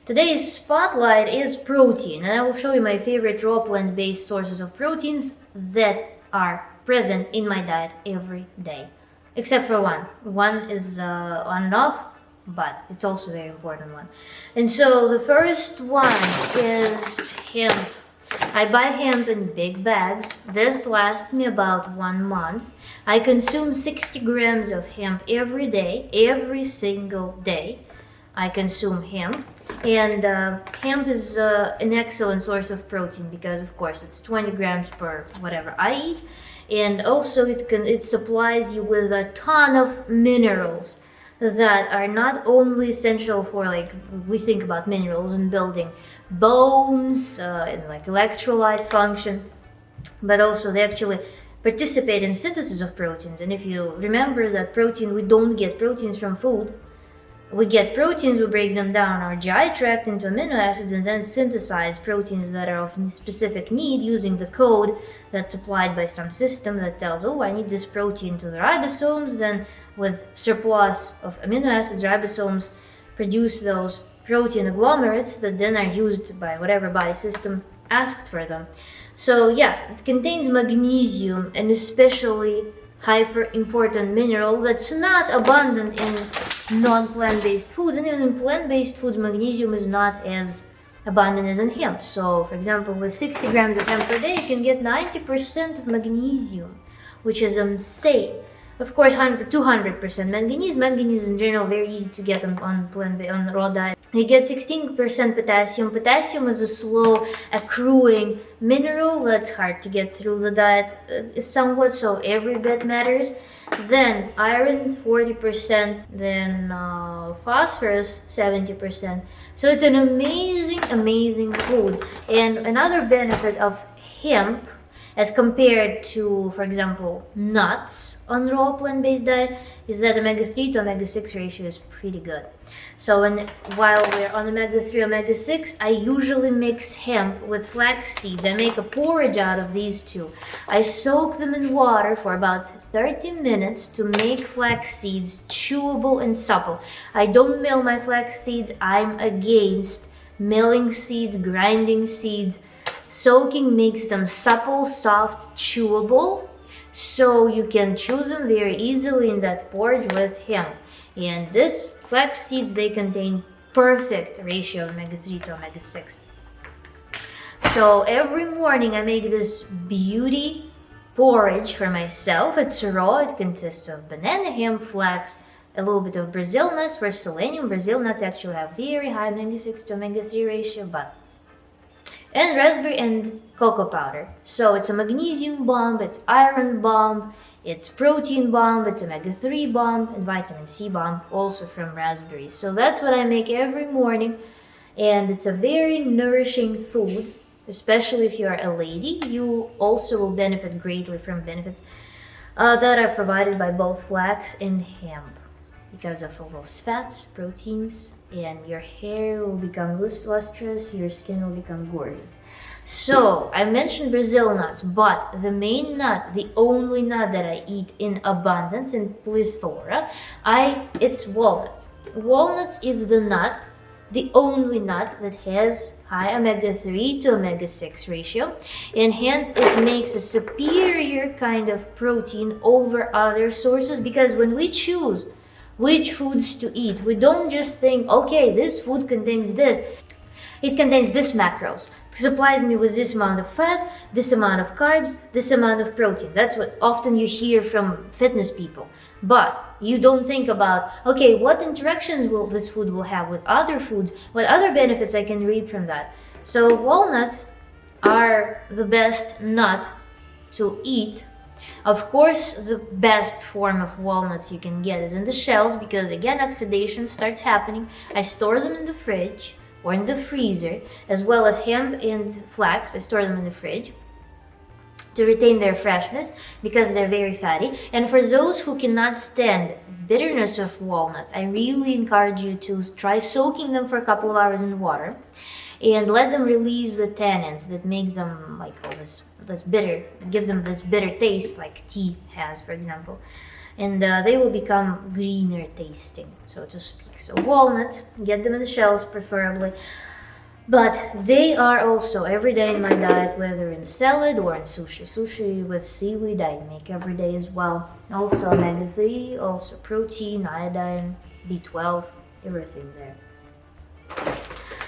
Today's spotlight is protein, and I will show you my favorite raw plant-based sources of proteins that are present in my diet every day. Except for one. One is on and off, but it's also a very important one. And so the first one is hemp. I buy hemp in big bags. This lasts me about 1 month. I consume 60 grams of hemp every day, every single day. I consume hemp, and hemp is an excellent source of protein because, of course, it's 20 grams per whatever I eat, and also it supplies you with a ton of minerals that are not only essential for, like, we think about minerals in building bones and like electrolyte function, but also they actually participate in synthesis of proteins. And if you remember that protein, we don't get proteins from food. We get proteins, we break them down our GI tract into amino acids and then synthesize proteins that are of specific need using the code that's supplied by some system that tells, oh, I need this protein to the ribosomes. Then with surplus of amino acids, ribosomes produce those protein agglomerates that then are used by whatever body system asked for them. So yeah, it contains magnesium, an especially hyper important mineral that's not abundant in non-plant-based foods, and even in plant-based foods magnesium is not as abundant as in hemp. So for example, with 60 grams of hemp per day you can get 90% of magnesium, which is insane. Of course, 200% manganese. Manganese in general very easy to get on raw diet. You get 16% potassium. Potassium is a slow accruing mineral that's hard to get through the diet somewhat, so every bit matters. Then iron 40%, then phosphorus 70%. So it's an amazing food. And another benefit of hemp as compared to, for example, nuts on raw plant-based diet is that omega-3 to omega-6 ratio is pretty good. So while we're on omega-3, omega-6, I usually mix hemp with flax seeds. I make a porridge out of these two. I soak them in water for about 30 minutes to make flax seeds chewable and supple. I don't mill my flax seeds. I'm against milling seeds, grinding seeds. Soaking makes them supple, soft, chewable, so you can chew them very easily in that porridge with hemp. And this flax seeds, they contain perfect ratio of omega-3 to omega-6. So every morning I make this beauty porridge for myself. It's raw. It consists of banana, hemp, flax, a little bit of Brazil nuts for selenium. Brazil nuts actually have very high omega-6 to omega-3 ratio, and raspberry and cocoa powder. So it's a magnesium bomb, it's iron bomb, it's protein bomb, it's omega-3 bomb, and vitamin C bomb also from raspberries. So that's what I make every morning, and it's a very nourishing food, especially if you are a lady. You also will benefit greatly from benefits that are provided by both flax and hemp, because of all those fats, proteins, and your hair will become lustrous, your skin will become gorgeous. So I mentioned Brazil nuts, but the main nut, the only nut that I eat in abundance, in plethora, it's walnuts. Walnuts is the nut, the only nut that has high omega-3 to omega-6 ratio, and hence it makes a superior kind of protein over other sources, because when we choose which foods to eat, we don't just think, okay, this food contains this. It contains this macros. It supplies me with this amount of fat, this amount of carbs, this amount of protein. That's what often you hear from fitness people. But you don't think about, okay, what interactions will this food will have with other foods, what other benefits I can reap from that. So walnuts are the best nut to eat. Of course, the best form of walnuts you can get is in the shells, because again, oxidation starts happening. I store them in the fridge or in the freezer, as well as hemp and flax. I store them in the fridge to retain their freshness because they're very fatty. And for those who cannot stand bitterness of walnuts, I really encourage you to try soaking them for a couple of hours in water and let them release the tannins that make them like all this bitter, give them this bitter taste like tea has, for example. and they will become greener tasting, so to speak. So walnuts, get them in the shells preferably. But they are also every day in my diet, whether in salad or in sushi. Sushi with seaweed I make every day as well. Also omega-3, also protein, iodine, B12, everything there.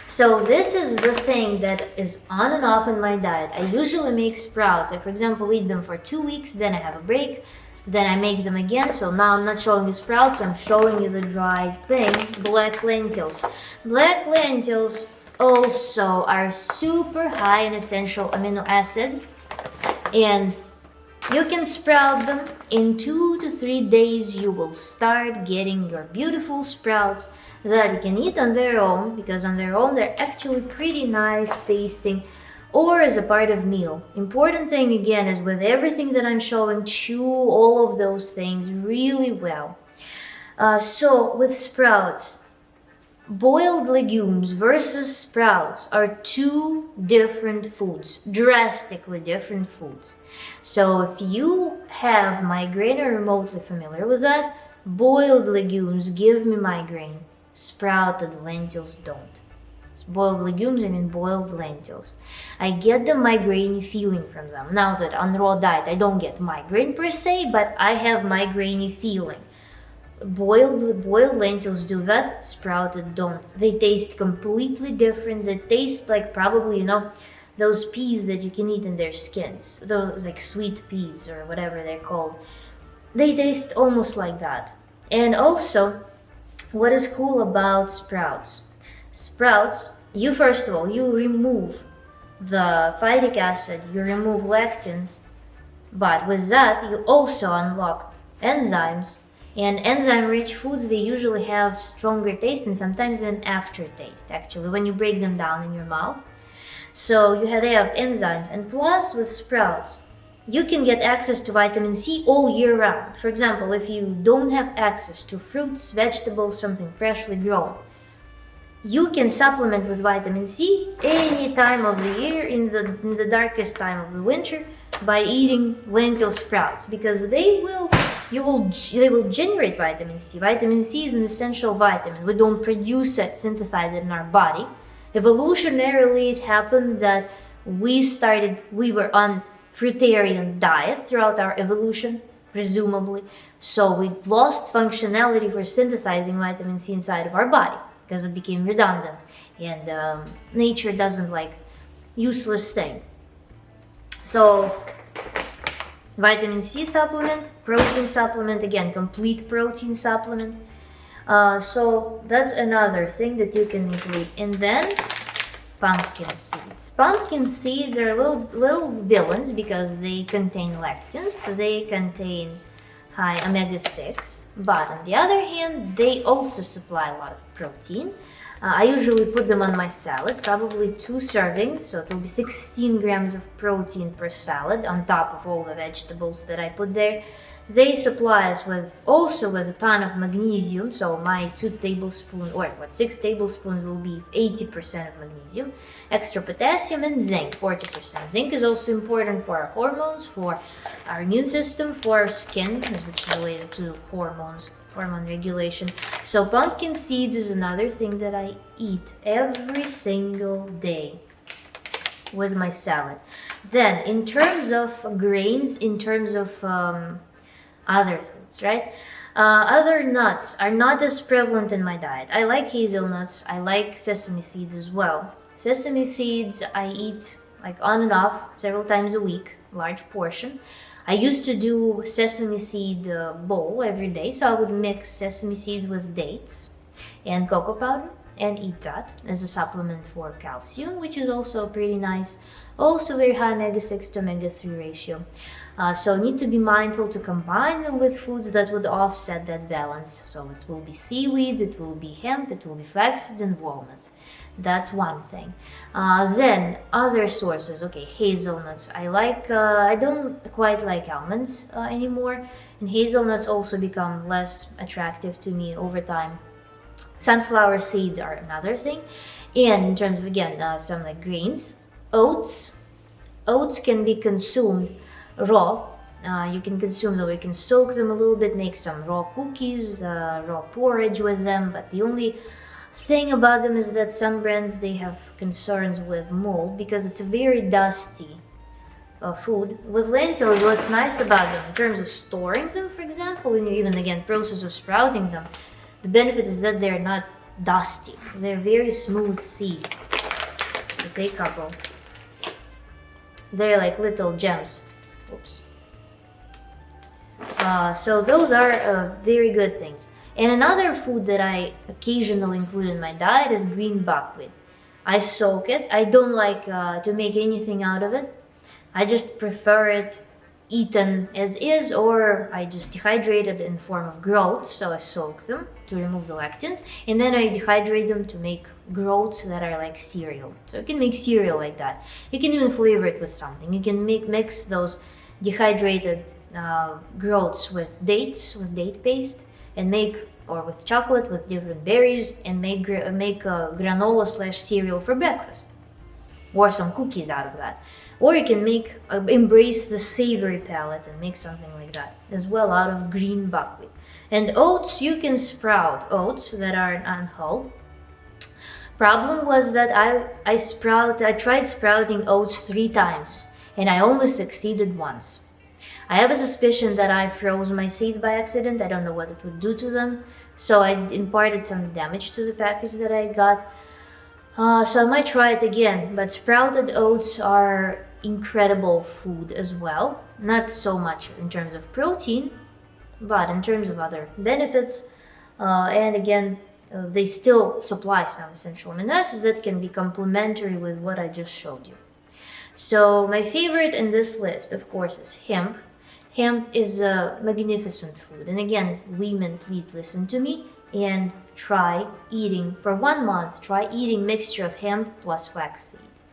So this is the thing that is on and off in my diet. I usually make sprouts. I, for example, eat them for 2 weeks, then I have a break, then I make them again. So now I'm not showing you sprouts, I'm showing you the dried thing, black lentils. Black lentils also are super high in essential amino acids, and you can sprout them. In 2 to 3 days you will start getting your beautiful sprouts that you can eat on their own, because on their own they're actually pretty nice tasting, or as a part of meal. Important thing again is with everything that I'm showing, chew all of those things really well. So with sprouts, boiled legumes versus sprouts are two different foods, drastically different foods. So if you have migraine or remotely familiar with that, boiled legumes give me migraine, sprouted lentils don't. It's boiled legumes, I mean boiled lentils. I get the migraine feeling from them. Now that on raw diet I don't get migraine per se, but I have migraine feeling. Boiled lentils do that, sprouted don't. They taste completely different. They taste like probably, you know, those peas that you can eat in their skins. Those like sweet peas or whatever they're called. They taste almost like that. And also, what is cool about sprouts? Sprouts, you first of all, you remove the phytic acid, you remove lectins, but with that you also unlock enzymes. And enzyme-rich foods, they usually have stronger taste and sometimes an aftertaste, actually, when you break them down in your mouth. So they have enzymes. And plus, with sprouts, you can get access to vitamin C all year round. For example, if you don't have access to fruits, vegetables, something freshly grown, you can supplement with vitamin C any time of the year, in the darkest time of the winter, by eating lentil sprouts, because they will generate vitamin C. Vitamin C is an essential vitamin. We don't produce it, synthesize it in our body. Evolutionarily, it happened that we were on fruitarian diet throughout our evolution, presumably. So we lost functionality for synthesizing vitamin C inside of our body because it became redundant, and nature doesn't like useless things. So vitamin C supplement, protein supplement, again, complete protein supplement. So that's another thing that you can include. And then pumpkin seeds. Pumpkin seeds are little villains because they contain lectins, they contain high omega-6, but on the other hand, they also supply a lot of protein. I usually put them on my salad, probably 2 servings, so it will be 16 grams of protein per salad on top of all the vegetables that I put there. They supply us with a ton of magnesium, so my 6 tablespoons will be 80% of magnesium, extra potassium, and zinc, 40%. Zinc is also important for our hormones, for our immune system, for our skin, which is related to hormone regulation. So pumpkin seeds is another thing that I eat every single day with my salad. Then in terms of grains, in terms of other foods, right? Other nuts are not as prevalent in my diet. I like hazelnuts, I like sesame seeds as well. Sesame seeds I eat like on and off several times a week, large portion. I used to do sesame seed bowl every day, so I would mix sesame seeds with dates and cocoa powder and eat that as a supplement for calcium, which is also pretty nice. Also very high omega-6 to omega-3 ratio. So need to be mindful to combine them with foods that would offset that balance. So it will be seaweeds, it will be hemp, it will be flaxseed and walnuts. That's one thing. Then other sources, okay, hazelnuts. I don't quite like almonds anymore, and hazelnuts also become less attractive to me over time. Sunflower seeds are another thing. And in terms of, again, some like grains, oats can be consumed raw You can consume them, you can soak them a little bit, make some raw cookies, raw porridge with them, but the only thing about them is that some brands, they have concerns with mold because it's a very dusty food. With lentils, what's nice about them in terms of storing them, for example, and even again process of sprouting them, the benefit is that they're not dusty. They're very smooth seeds. I take a couple. They're like little gems. Oops. So those are very good things. And another food that I occasionally include in my diet is green buckwheat. I soak it. I don't like to make anything out of it. I just prefer it eaten as is, or I just dehydrate it in form of groats. So I soak them to remove the lectins, and then I dehydrate them to make groats that are like cereal. So you can make cereal like that. You can even flavor it with something. You can mix those dehydrated groats with dates, with date paste, and make, or with chocolate, with different berries, and make granola / cereal for breakfast, or some cookies out of that. Or you can make embrace the savory palate and make something like that as well out of green buckwheat. And oats, you can sprout oats that are unhulled. Problem was that I tried sprouting oats 3 times and I only succeeded once. I have a suspicion that I froze my seeds by accident. I don't know what it would do to them. So I imparted some damage to the package that I got. So I might try it again. But sprouted oats are incredible food as well. Not so much in terms of protein, but in terms of other benefits. And again, they still supply some essential amino acids that can be complementary with what I just showed you. So my favorite in this list, of course, is hemp. Hemp is a magnificent food. And again, women, please listen to me and try eating, for 1 month, try eating mixture of hemp plus flax seeds.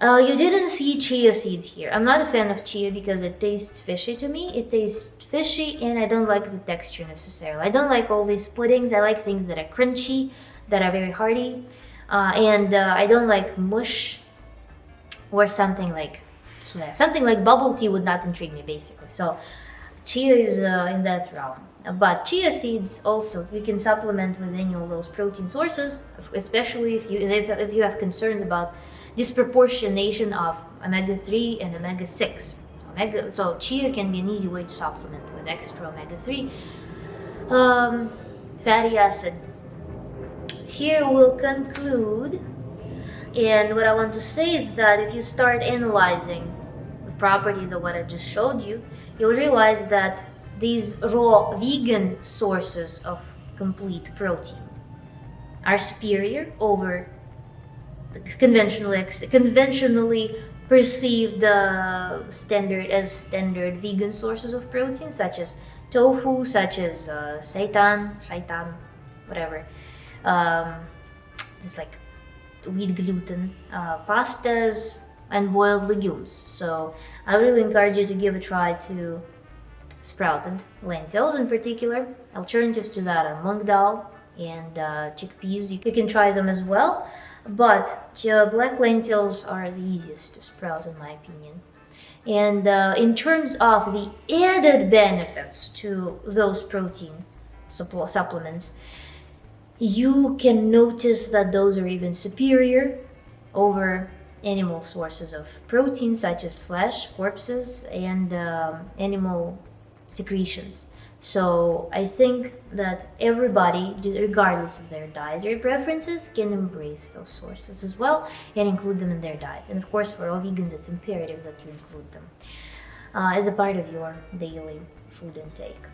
You didn't see chia seeds here. I'm not a fan of chia because it tastes fishy to me. It tastes fishy and I don't like the texture necessarily. I don't like all these puddings. I like things that are crunchy, that are very hearty. And I don't like mush or something like bubble tea would not intrigue me, basically. So chia is in that realm. But chia seeds also, you can supplement with any of those protein sources, especially if you have concerns about disproportionation of omega-3 and omega-6. So chia can be an easy way to supplement with extra omega-3 fatty acid. Here we'll conclude. And what I want to say is that if you start analyzing the properties of what I just showed you, you'll realize that these raw vegan sources of complete protein are superior over the conventionally perceived standard vegan sources of protein, such as tofu, such as seitan, whatever. It's like wheat gluten, pastas, and boiled legumes. So I really encourage you to give a try to sprouted lentils in particular. Alternatives to that are mung dal and chickpeas. You can try them as well, but black lentils are the easiest to sprout in my opinion. And in terms of the added benefits to those protein supplements, you can notice that those are even superior over animal sources of protein such as flesh, corpses, and animal secretions. So I think that everybody, regardless of their dietary preferences, can embrace those sources as well and include them in their diet. And of course, for all vegans, it's imperative that you include them as a part of your daily food intake.